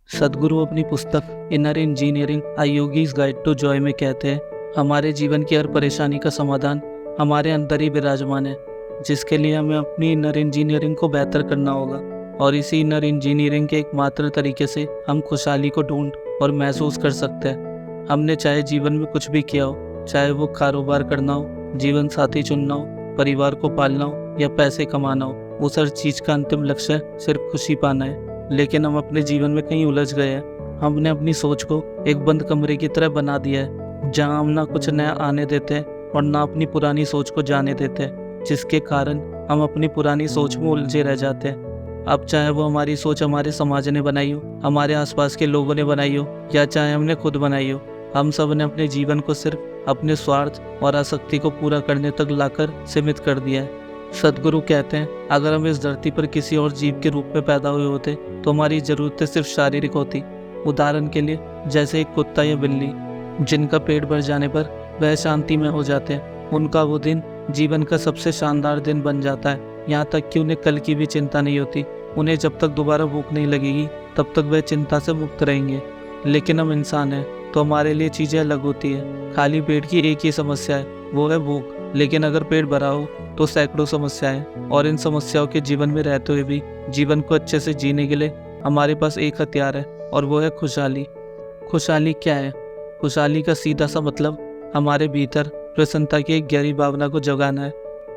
सद्गुरु अपनी पुस्तक inner engineering a yogi's guide to joy में कहते हैं, हमारे जीवन की हर परेशानी का समाधान हमारे अंदर ही विराजमान है, जिसके लिए हमें अपनी इनर इंजीनियरिंग को बेहतर करना होगा। और इसी इनर इंजीनियरिंग के एकमात्र तरीके से हम खुशहाली को ढूंढ और महसूस कर सकते हैं। हमने चाहे जीवन में कुछ भी किया हो, चाहे वो कारोबार करना हो, जीवन साथी चुनना हो, परिवार को पालना हो या पैसे कमाना हो, उस हर चीज का अंतिम लक्ष्य सिर्फ खुशी पाना है। लेकिन हम अपने जीवन में कहीं उलझ गए हैं। हमने अपनी सोच को एक बंद कमरे की तरह बना दिया है, जहां हम ना कुछ नया आने देते हैं और ना अपनी पुरानी सोच को जाने देते हैं, जिसके कारण हम अपनी पुरानी सोच में उलझे रह जाते हैं। अब चाहे वो हमारी सोच हमारे समाज ने बनाई हो, हमारे आसपास के लोगों ने बनाई हो या चाहे हमने खुद बनाई हो, हम सब ने अपने जीवन को सिर्फ अपने स्वार्थ और आसक्ति को पूरा करने तक लाकर सीमित कर दिया है। सद्गुरु कहते हैं, अगर हम इस धरती पर किसी और जीव के रूप में पैदा हुए होते तो हमारी जरूरतें सिर्फ शारीरिक होती। उदाहरण के लिए जैसे एक कुत्ता या बिल्ली, जिनका पेट भर जाने पर वह शांति में हो जाते हैं, उनका वो दिन जीवन का सबसे शानदार दिन बन जाता है। यहाँ तक कि उन्हें कल की भी चिंता नहीं होती। उन्हें जब तक दोबारा भूख नहीं लगेगी तब तक वह चिंता से मुक्त रहेंगे। लेकिन हम इंसान हैं तो हमारे लिए चीज़ें अलग होती है। खाली पेट की एक ही समस्या है, वो है भूख। लेकिन अगर पेट भरा हो तो सैकड़ों समस्याएं, और इन समस्याओं के जीवन में रहते हुए भी जीवन को अच्छे से जीने के लिए हमारे पास एक हथियार है, और वो है खुशहाली। खुशहाली क्या है? खुशहाली का सीधा सा मतलब हमारे भीतर प्रसन्नता की एक गहरी भावना को जगाना है।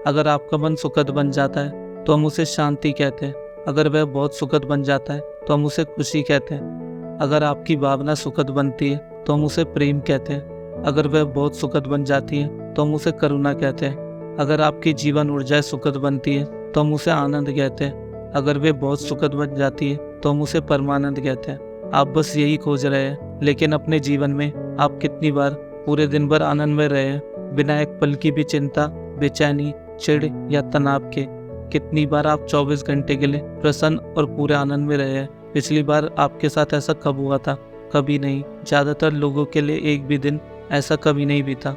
अगर आपका मन सुखद बन जाता है तो हम उसे शांति कहते हैं। अगर वह बहुत सुखद बन जाता है तो हम उसे खुशी कहते हैं। अगर आपकी भावना सुखद बनती है तो हम उसे प्रेम कहते हैं। अगर वह बहुत सुखद बन जाती है तो हम उसे करुणा कहते हैं। अगर आपकी जीवन ऊर्जा सुखद बनती है तो हम उसे आनंद कहते हैं। अगर वे बहुत सुखद बन जाती है तो हम उसे परमानंद कहते हैं। आप बस यही खोज रहे हैं, लेकिन अपने जीवन में आप कितनी बार पूरे दिन भर आनंद में रहे हैं, बिना एक पल की भी चिंता, बेचैनी, चिढ़ या तनाव के? कितनी बार आप 24 घंटे के लिए प्रसन्न और पूरे आनंद में रहे हैं? पिछली बार आपके साथ ऐसा कब हुआ था? कभी नहीं। ज्यादातर लोगों के लिए एक भी दिन ऐसा कभी नहीं बीता।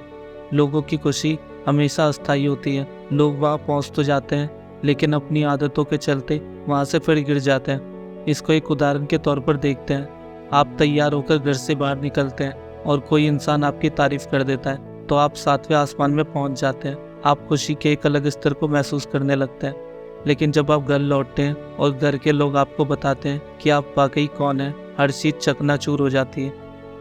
लोगों की खुशी हमेशा अस्थायी होती है। लोग वहाँ पहुँच तो जाते हैं, लेकिन अपनी आदतों के चलते वहाँ से फिर गिर जाते हैं। इसको एक उदाहरण के तौर पर देखते हैं। आप तैयार होकर घर से बाहर निकलते हैं और कोई इंसान आपकी तारीफ कर देता है तो आप 7वें आसमान में पहुँच जाते हैं। आप खुशी के एक अलग स्तर को महसूस करने लगते हैं। लेकिन जब आप घर लौटते हैं और घर के लोग आपको बताते हैं कि आप वाकई कौन हैं, हर चीज़ चकनाचूर हो जाती है।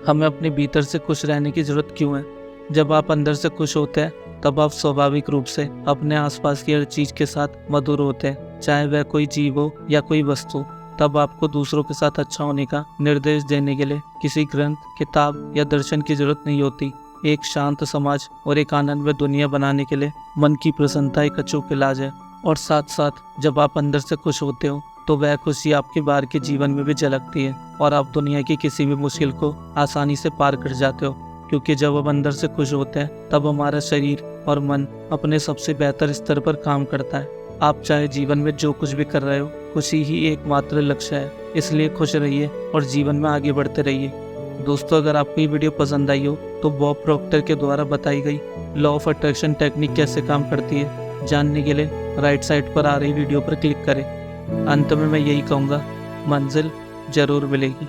हमें अपने भीतर से खुश रहने की जरूरत क्यों है? जब आप अंदर से खुश होते हैं तब आप स्वाभाविक रूप से अपने आसपास की हर चीज के साथ मधुर होते हैं, चाहे वह कोई जीव हो या कोई वस्तु। तब आपको दूसरों के साथ अच्छा होने का निर्देश देने के लिए किसी ग्रंथ, किताब या दर्शन की जरूरत नहीं होती। एक शांत समाज और एक आनंदमय दुनिया बनाने के लिए मन की प्रसन्नता एक अचूक इलाज है। और साथ साथ जब आप अंदर से खुश होते हो तो वह खुशी आपके बाहर के जीवन में भी झलकती है, और आप दुनिया की किसी भी मुश्किल को आसानी से पार कर जाते हो। क्योंकि जब हम अंदर से खुश होते हैं तब हमारा शरीर और मन अपने सबसे बेहतर स्तर पर काम करता है। आप चाहे जीवन में जो कुछ भी कर रहे हो, खुशी ही एकमात्र लक्ष्य है। इसलिए खुश रहिए और जीवन में आगे बढ़ते रहिए। दोस्तों, अगर आपको ये वीडियो पसंद आई हो तो बॉब प्रॉक्टर के द्वारा बताई गई लॉ ऑफ अट्रैक्शन टेक्निक कैसे काम करती है, जानने के लिए राइट साइड पर आ रही वीडियो पर क्लिक करें। अंत में मैं यही कहूँगा, मंजिल जरूर मिलेगी।